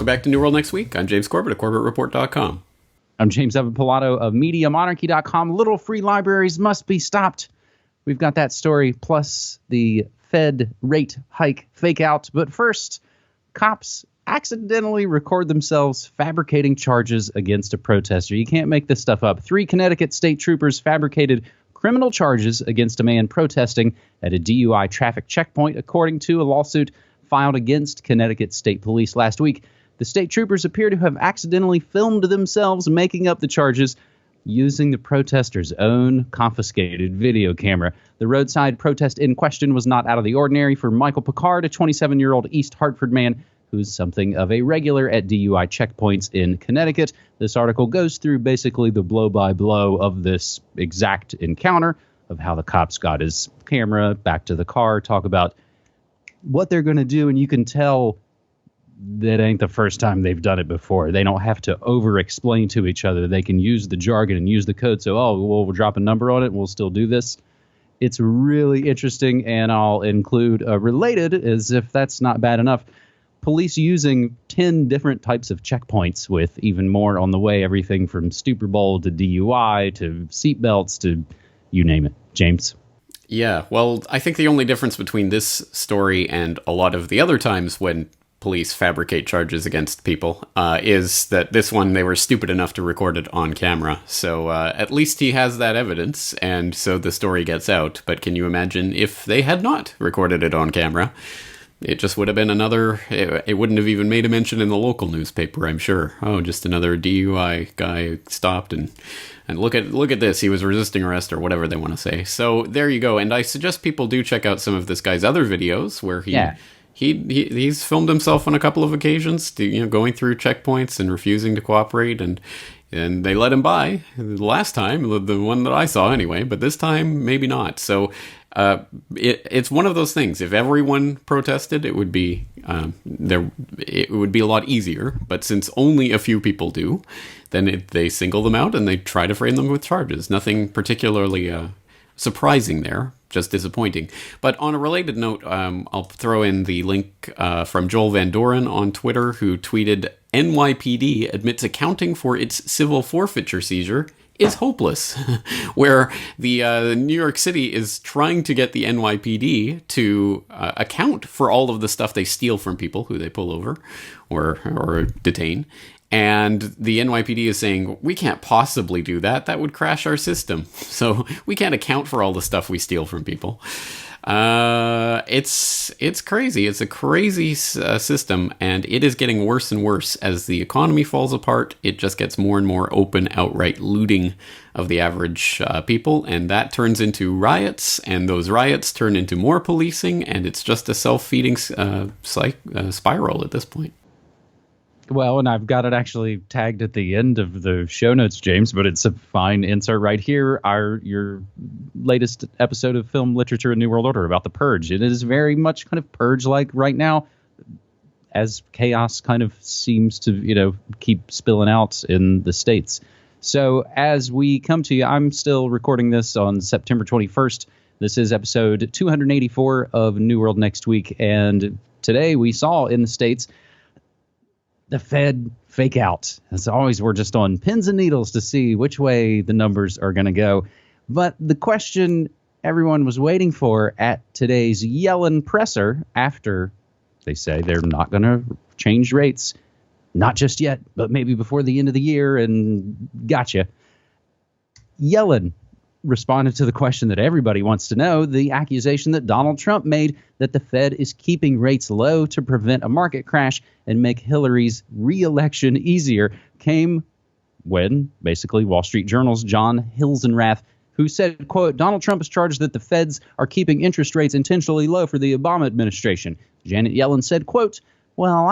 back to New World Next Week. I'm James Corbett of CorbettReport.com. I'm James Evan Pilato of MediaMonarchy.com. Little free libraries must be stopped. We've got that story, plus the Fed rate hike fake out. But first, cops accidentally record themselves fabricating charges against a protester. You can't make this stuff up. 3 Connecticut state troopers fabricated criminal charges against a man protesting at a DUI traffic checkpoint, according to a lawsuit filed against Connecticut State Police last week. The state troopers appear to have accidentally filmed themselves making up the charges using the protester's own confiscated video camera. The roadside protest in question was not out of the ordinary for Michael Picard, a 27-year-old East Hartford man who's something of a regular at DUI checkpoints in Connecticut. This article goes through basically the blow-by-blow of this exact encounter, of how the cops got his camera back to the car, talk about what they're going to do, and you can tell that ain't the first time they've done it before. They don't have to over-explain to each other. They can use the jargon and use the code. So, we'll drop a number on it and we'll still do this. It's really interesting, and I'll include related, as if that's not bad enough, police using 10 different types of checkpoints with even more on the way, everything from Super Bowl to DUI to seatbelts to you name it. James? Yeah, well, I think the only difference between this story and a lot of the other times when police fabricate charges against people is that this one, they were stupid enough to record it on camera. So at least he has that evidence, and so the story gets out. But can you imagine if they had not recorded it on camera? It just would have been another, it wouldn't have even made a mention in the local newspaper, I'm sure. Oh, just another DUI guy stopped and look at this, he was resisting arrest or whatever they want to say. So there you go. And I suggest people do check out some of this guy's other videos where he's filmed himself on a couple of occasions, going through checkpoints and refusing to cooperate, and they let him by the last time, the one that I saw anyway, but this time maybe not. So it's one of those things. If everyone protested, it would be it would be a lot easier. But since only a few people do, then they single them out and they try to frame them with charges. Nothing particularly surprising there, just disappointing. But on a related note, I'll throw in the link from Joel Van Doren on Twitter, who tweeted, NYPD admits accounting for its civil forfeiture seizure is hopeless, where the New York City is trying to get the NYPD to account for all of the stuff they steal from people who they pull over or detain. And the NYPD is saying, we can't possibly do that. That would crash our system. So we can't account for all the stuff we steal from people. It's crazy. It's a crazy system, and it is getting worse and worse as the economy falls apart. It just gets more and more open, outright looting of the average people, and that turns into riots, and those riots turn into more policing, and it's just a self-feeding spiral at this point. Well, and I've got it actually tagged at the end of the show notes, James, but it's a fine insert right here. Your latest episode of Film Literature and New World Order about the Purge. It is very much kind of Purge-like right now, as chaos kind of seems to, keep spilling out in the States. So as we come to you, I'm still recording this on September 21st. This is episode 284 of New World Next Week. And today we saw in the States the Fed fake out. As always, we're just on pins and needles to see which way the numbers are going to go. But the question everyone was waiting for at today's Yellen presser, after they say they're not going to change rates, not just yet, but maybe before the end of the year, and gotcha. Yellen responded to the question that everybody wants to know, the accusation that Donald Trump made that the Fed is keeping rates low to prevent a market crash and make Hillary's re-election easier, came when basically Wall Street Journal's John Hilsenrath, who said, quote, Donald Trump is charged that the Feds are keeping interest rates intentionally low for the Obama administration. Janet Yellen said, quote, well,